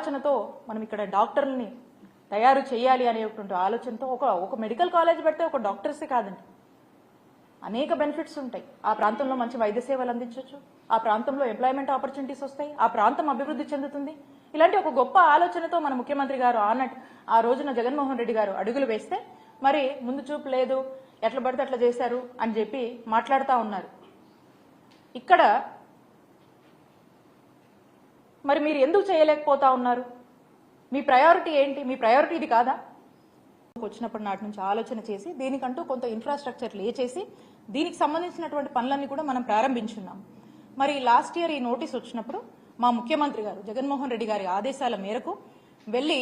ఆలోచనతో మనం ఇక్కడ డాక్టర్లని తయారు చేయాలి అనేటువంటి ఆలోచనతో ఒక మెడికల్ కాలేజ్ పెడితే ఒక డాక్టర్సే కాదండి, అనేక బెనిఫిట్స్ ఉంటాయి. ఆ ప్రాంతంలో మంచి వైద్య సేవలు అందించవచ్చు, ఆ ప్రాంతంలో ఎంప్లాయ్మెంట్ ఆపర్చునిటీస్ వస్తాయి, ఆ ప్రాంతం అభివృద్ధి చెందుతుంది. ఇలాంటి ఒక గొప్ప ఆలోచనతో మన ముఖ్యమంత్రి గారు ఆ రోజున జగన్మోహన్ రెడ్డి గారు అడుగులు వేస్తే మరి ముందు చూపు లేదు, ఎట్లా పడితే అట్లా చేశారు అని చెప్పి మాట్లాడుతూ ఉన్నారు. ఇక్కడ మరి మీరు ఎందుకు చేయలేకపోతా ఉన్నారు? మీ ప్రయారిటీ ఏంటి? మీ ప్రయారిటీ ఇది కాదా? వచ్చినప్పటి నాటి నుంచి ఆలోచన చేసి దీనికంటూ కొంత ఇన్ఫ్రాస్ట్రక్చర్ లే చేసి దీనికి సంబంధించినటువంటి పనులన్నీ కూడా మనం ప్రారంభించున్నాం. మరి లాస్ట్ ఇయర్ ఈ నోటీస్ వచ్చినప్పుడు మా ముఖ్యమంత్రి గారు జగన్మోహన్ రెడ్డి గారి ఆదేశాల మేరకు వెళ్ళి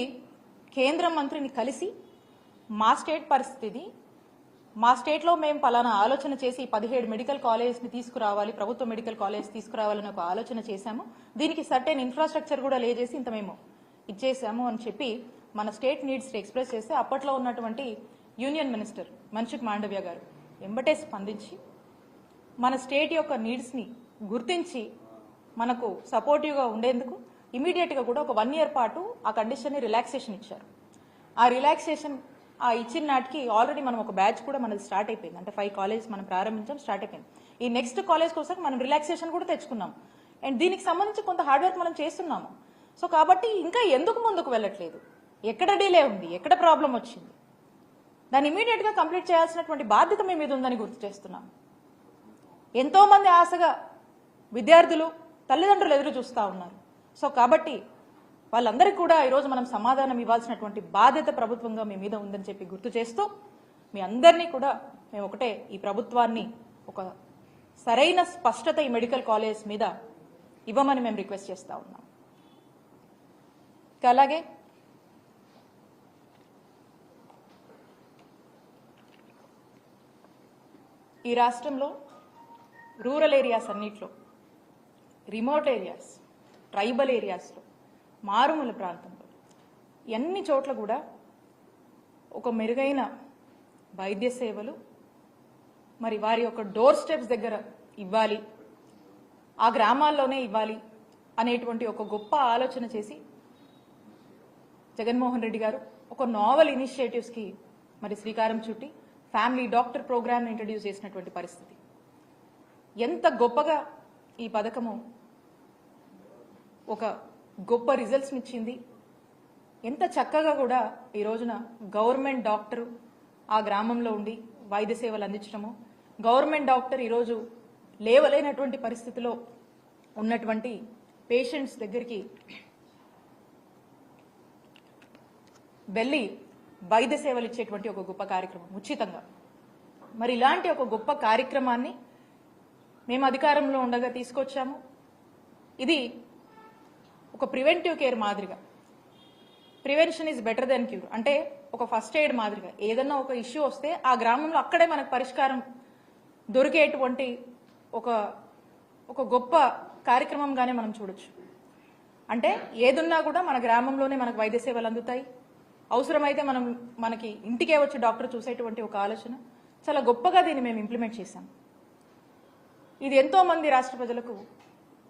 కేంద్ర మంత్రిని కలిసి మా స్టేట్ పరిస్థితి, మా స్టేట్లో మేము పలానా ఆలోచన చేసి 17 మెడికల్ కాలేజ్ని తీసుకురావాలి, ప్రభుత్వ మెడికల్ కాలేజ్ తీసుకురావాలని ఒక ఆలోచన చేశాము, దీనికి సర్టెన్ ఇన్ఫ్రాస్ట్రక్చర్ కూడా లే చేసి ఇంత మేము ఇచ్చేసాము అని చెప్పి మన స్టేట్ నీడ్స్ ఎక్స్ప్రెస్ చేస్తే అప్పట్లో ఉన్నటువంటి యూనియన్ మినిస్టర్ మన్సుఖ్ మాండవ్య గారు ఎంబటే స్పందించి మన స్టేట్ యొక్క నీడ్స్ని గుర్తించి మనకు సపోర్టివ్గా ఉండేందుకు ఇమీడియట్గా కూడా ఒక 1 ఇయర్ పాటు ఆ కండిషన్ని రిలాక్సేషన్ ఇచ్చారు. ఆ రిలాక్సేషన్ ఇచ్చిన నాటికి ఆల్రెడీ మనం ఒక బ్యాచ్ కూడా మనది స్టార్ట్ అయిపోయింది. అంటే 5 కాలేజ్ మనం ప్రారంభించాం, స్టార్ట్ అయిపోయింది. ఈ నెక్స్ట్ కాలేజ్ కోసం మనం రిలాక్సేషన్ కూడా తెచ్చుకున్నాం. అండ్ దీనికి సంబంధించి కొంత హార్డ్ వర్క్ మనం చేస్తున్నాము. సో కాబట్టి ఇంకా ఎందుకు ముందుకు వెళ్ళట్లేదు? ఎక్కడ డిలే ఉంది? ఎక్కడ ప్రాబ్లం వచ్చింది? దాన్ని ఇమీడియట్గా కంప్లీట్ చేయాల్సినటువంటి బాధ్యత మీ మీద ఉందని గుర్తు చేస్తున్నాం. ఎంతో మంది ఆశగా విద్యార్థులు, తల్లిదండ్రులు ఎదురు చూస్తూ ఉన్నారు. సో కాబట్టి వాళ్ళందరికీ కూడా ఈరోజు మనం సమాధానం ఇవ్వాల్సినటువంటి బాధ్యత ప్రభుత్వంగా మీ మీద ఉందని చెప్పి గుర్తు చేస్తూ మీ అందరినీ కూడా మేము ఒకటే, ఈ ప్రభుత్వాన్ని ఒక సరైన స్పష్టత ఈ మెడికల్ కాలేజ్ మీద ఇవ్వమని మేము రిక్వెస్ట్ చేస్తూ ఉన్నాం. అలాగే ఈ రాష్ట్రంలో రూరల్ ఏరియాస్ అన్నిట్లో, రిమోట్ ఏరియాస్, ట్రైబల్ ఏరియాస్లో, మారుమూల ప్రాంతంలో అన్ని చోట్ల కూడా ఒక మెరుగైన వైద్య సేవలు మరి వారి యొక్క డోర్ స్టెప్స్ దగ్గర ఇవ్వాలి, ఆ గ్రామాల్లోనే ఇవ్వాలి అనేటువంటి ఒక గొప్ప ఆలోచన చేసి జగన్మోహన్ రెడ్డి గారు ఒక నావల్ ఇనిషియేటివ్స్కి మరి శ్రీకారం చుట్టి ఫ్యామిలీ డాక్టర్ ప్రోగ్రామ్ని ఇంట్రడ్యూస్ చేసినటువంటి పరిస్థితి. ఎంత గొప్పగా ఈ పథకము ఒక గొప్ప రిజల్ట్స్ని ఇచ్చింది, ఎంత చక్కగా కూడా ఈ రోజున గవర్నమెంట్ డాక్టరు ఆ గ్రామంలో ఉండి వైద్య సేవలు అందించడము, గవర్నమెంట్ డాక్టర్ ఈరోజు లేవలేనటువంటి పరిస్థితిలో ఉన్నటువంటి పేషెంట్స్ దగ్గరికి వెళ్ళి వైద్య సేవలు ఇచ్చేటువంటి ఒక గొప్ప కార్యక్రమం ఉచితంగా. మరి ఇలాంటి ఒక గొప్ప కార్యక్రమాన్ని మేము అధికారంలో ఉండగా తీసుకొచ్చాము. ఇది ఒక ప్రివెంటివ్ కేర్ మాదిరిగా, prevention is better than cure, అంటే ఒక ఫస్ట్ ఎయిడ్ మాదిరిగా ఏదన్నా ఒక ఇష్యూ వస్తే ఆ గ్రామంలో అక్కడే మనకు పరిష్కారం దొరికేటువంటి ఒక గొప్ప కార్యక్రమంగానే మనం చూడొచ్చు. అంటే ఏదున్నా కూడా మన గ్రామంలోనే మనకు వైద్య సేవలు అందుతాయి, అవసరమైతే మనకి ఇంటికే వచ్చి డాక్టర్ చూసేటువంటి ఒక ఆలోచన చాలా గొప్పగా దీన్ని మేము ఇంప్లిమెంట్ చేశాం. ఇది ఎంతో మంది రాష్ట్ర ప్రజలకు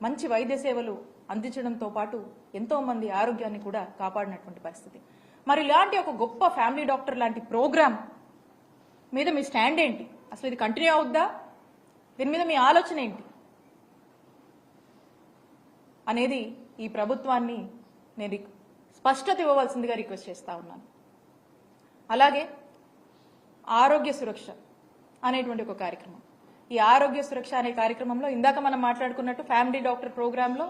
మంచి వైద్య సేవలు అందించడంతో పాటు ఎంతో మంది ఆరోగ్యాన్ని కూడా కాపాడినటువంటి పరిస్థితి. మరి ఇలాంటి ఒక గొప్ప ఫ్యామిలీ డాక్టర్ లాంటి ప్రోగ్రామ్ మీద మీ స్టాండ్ ఏంటి? అసలు ఇది కంటిన్యూ అవుద్దా? దీని మీద మీ ఆలోచన ఏంటి అనేది ఈ ప్రభుత్వాన్ని నేను స్పష్టత ఇవ్వవలసిందిగా రిక్వెస్ట్ చేస్తా ఉన్నాను. అలాగే ఆరోగ్య సురక్ష అనేటువంటి ఒక కార్యక్రమం, ఈ ఆరోగ్య సురక్ష అనే కార్యక్రమంలో ఇందాక మనం మాట్లాడుకున్నట్టు ఫ్యామిలీ డాక్టర్ ప్రోగ్రాంలో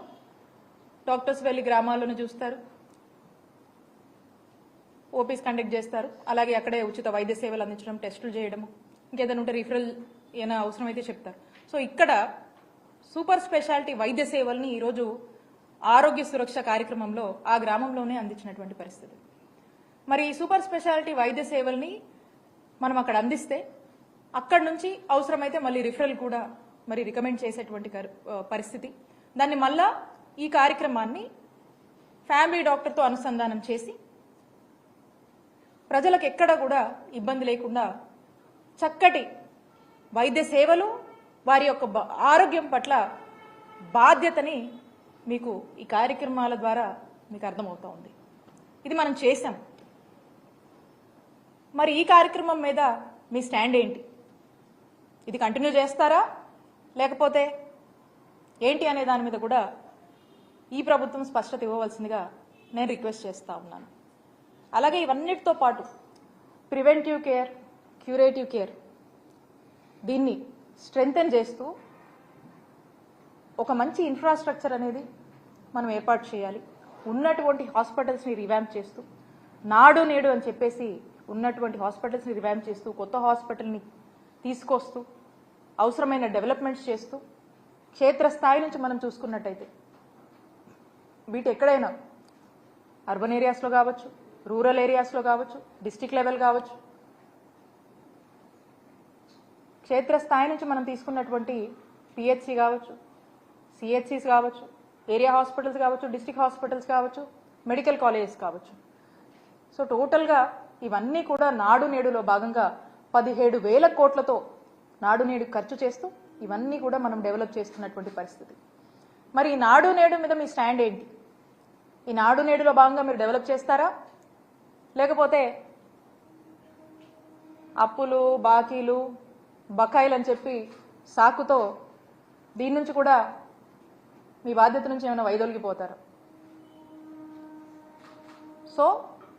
డాక్టర్స్ వెళ్ళి గ్రామాలను చూస్తారు, ఓపీస్ కండక్ట్ చేస్తారు, అలాగే అక్కడే ఉచిత వైద్య సేవలు అందించడం, టెస్టులు చేయడం, ఇంకేదైనా ఉంటే రిఫరల్ ఏమైనా అవసరమైతే చెప్తారు. సో ఇక్కడ సూపర్ స్పెషాలిటీ వైద్య సేవల్ని ఈరోజు ఆరోగ్య సురక్ష కార్యక్రమంలో ఆ గ్రామంలోనే అందించినటువంటి పరిస్థితి. మరి ఈ సూపర్ స్పెషాలిటీ వైద్య సేవల్ని మనం అక్కడ అందిస్తే అక్కడి నుంచి అవసరమైతే మళ్ళీ రిఫరల్ కూడా మరి రికమెండ్ చేసేటువంటి పరిస్థితి. దాన్ని మళ్ళా ఈ కార్యక్రమాన్ని ఫ్యామిలీ డాక్టర్తో అనుసంధానం చేసి ప్రజలకు ఎక్కడ కూడా ఇబ్బంది లేకుండా చక్కటి వైద్య సేవలు, వారి యొక్క ఆరోగ్యం పట్ల బాధ్యతని మీకు ఈ కార్యక్రమాల ద్వారా మీకు అర్థమవుతా ఉంది. ఇది మనం చేశాం. మరి ఈ కార్యక్రమం మీద మీ స్టాండ్ ఏంటి? ఇది కంటిన్యూ చేస్తారా లేకపోతే ఏంటి అనే దాని మీద కూడా ఈ ప్రభుత్వం స్పష్టత ఇవ్వవలసిందిగా నేను రిక్వెస్ట్ చేస్తా ఉన్నాను. అలాగే ఇవన్నిటితో పాటు ప్రివెంటివ్ కేర్, క్యూరేటివ్ కేర్ దీన్ని స్ట్రెంగ్తెన్ చేస్తూ ఒక మంచి ఇన్ఫ్రాస్ట్రక్చర్ అనేది మనం ఏర్పాటు చేయాలి. ఉన్నటువంటి హాస్పిటల్స్ని రివ్యాంప్ చేస్తూ, నాడు నేడు అని చెప్పేసి ఉన్నటువంటి హాస్పిటల్స్ని రివ్యాంప్ చేస్తూ, కొత్త హాస్పిటల్ని తీసుకొస్తూ, అవసరమైన డెవలప్మెంట్స్ చేస్తూ, క్షేత్రస్థాయి నుంచి మనం చూసుకున్నట్టయితే వీటి ఎక్కడైనా అర్బన్ ఏరియాస్లో కావచ్చు, రూరల్ ఏరియాస్లో కావచ్చు, డిస్టిక్ లెవెల్ కావచ్చు, క్షేత్రస్థాయి నుంచి మనం తీసుకున్నటువంటి పిహెచ్సి కావచ్చు, సిహెచ్సిస్ కావచ్చు, ఏరియా హాస్పిటల్స్ కావచ్చు, డిస్టిక్ హాస్పిటల్స్ కావచ్చు, మెడికల్ కాలేజెస్ కావచ్చు. సో టోటల్గా ఇవన్నీ కూడా నాడు నేడులో భాగంగా 17,000 కోట్లతో నాడు నేడు ఖర్చు చేస్తూ ఇవన్నీ కూడా మనం డెవలప్ చేస్తున్నటువంటి పరిస్థితి. మరి ఈ నాడు నేడు మీద మీ స్టాండ్ ఏంటి? ఈ నాడు నేడులో భాగంగా మీరు డెవలప్ చేస్తారా లేకపోతే అప్పులు, బాకీలు, బకాయిలు అని చెప్పి సాకుతో దీని నుంచి కూడా మీ బాధ్యత నుంచి ఏమైనా వైదొలిగిపోతారు? సో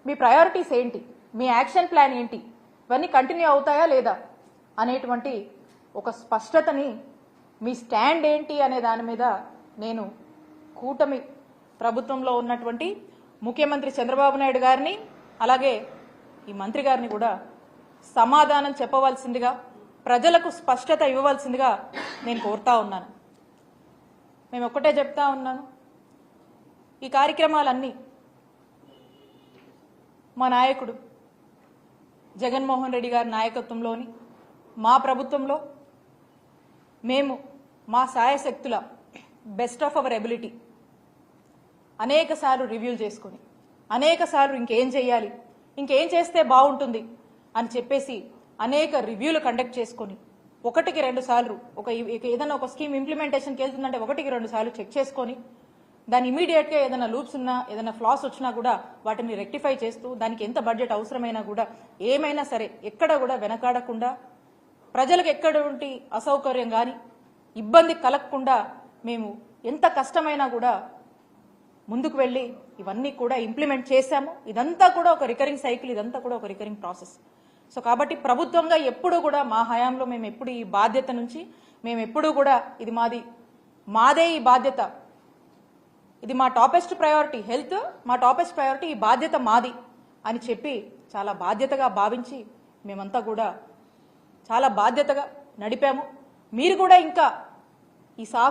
మీ ప్రయారిటీస్ ఏంటి, మీ యాక్షన్ ప్లాన్ ఏంటి, ఇవన్నీ కంటిన్యూ అవుతాయా లేదా అనేటువంటి ఒక స్పష్టతని, మీ స్టాండ్ ఏంటి అనే దాని మీద నేను కూటమి ప్రభుత్వంలో ఉన్నటువంటి ముఖ్యమంత్రి చంద్రబాబు నాయుడు గారిని అలాగే ఈ మంత్రి గారిని కూడా సమాధానం చెప్పవలసిందిగా, ప్రజలకు స్పష్టత ఇవ్వవలసిందిగా నేను కోరుతా ఉన్నాను. మేము ఒక్కటే చెప్తా ఉన్నాను, ఈ కార్యక్రమాలన్నీ మా నాయకుడు జగన్మోహన్ రెడ్డి గారి నాయకత్వంలోని మా ప్రభుత్వంలో మేము మా సాయశక్తుల బెస్ట్ ఆఫ్ అవర్ ఎబిలిటీ అనేక సార్లు రివ్యూ చేసుకొని, అనేక సార్లు ఇంకేం చేయాలి, ఇంకేం చేస్తే బాగుంటుంది అని చెప్పేసి అనేక రివ్యూలు కండక్ట్ చేసుకొని 1-2 సార్లు ఏదైనా ఒక స్కీమ్ ఇంప్లిమెంటేషన్కి వెళ్తుందంటే 1-2 సార్లు చెక్ చేసుకొని దాని ఇమీడియట్గా ఏదైనా లూప్స్ ఉన్నా, ఏదైనా ఫ్లాస్ వచ్చినా కూడా వాటిని రెక్టిఫై చేస్తూ, దానికి ఎంత బడ్జెట్ అవసరమైనా కూడా ఏమైనా సరే ఎక్కడ కూడా వెనకాడకుండా, ప్రజలకు ఎక్కడంటి అసౌకర్యం కానీ ఇబ్బంది కలగకుండా మేము ఎంత కష్టమైనా కూడా ముందుకు వెళ్ళి ఇవన్నీ కూడా ఇంప్లిమెంట్ చేశాము. ఇదంతా కూడా ఒక రికరింగ్ సైకిల్, ఇదంతా కూడా ఒక రికరింగ్ ప్రాసెస్. సో కాబట్టి ప్రభుత్వంగా ఎప్పుడూ కూడా మా హయాంలో మేము ఎప్పుడు ఈ బాధ్యత నుంచి మేము ఎప్పుడూ కూడా ఇది మాదే ఈ బాధ్యత, ఇది మా టాపెస్ట్ ప్రయారిటీ, హెల్త్ మా టాపెస్ట్ ప్రయారిటీ, ఈ బాధ్యత మాది అని చెప్పి చాలా బాధ్యతగా భావించి మేమంతా కూడా చాలా బాధ్యతగా నడిపాము. మీరు కూడా ఇంకా ఈ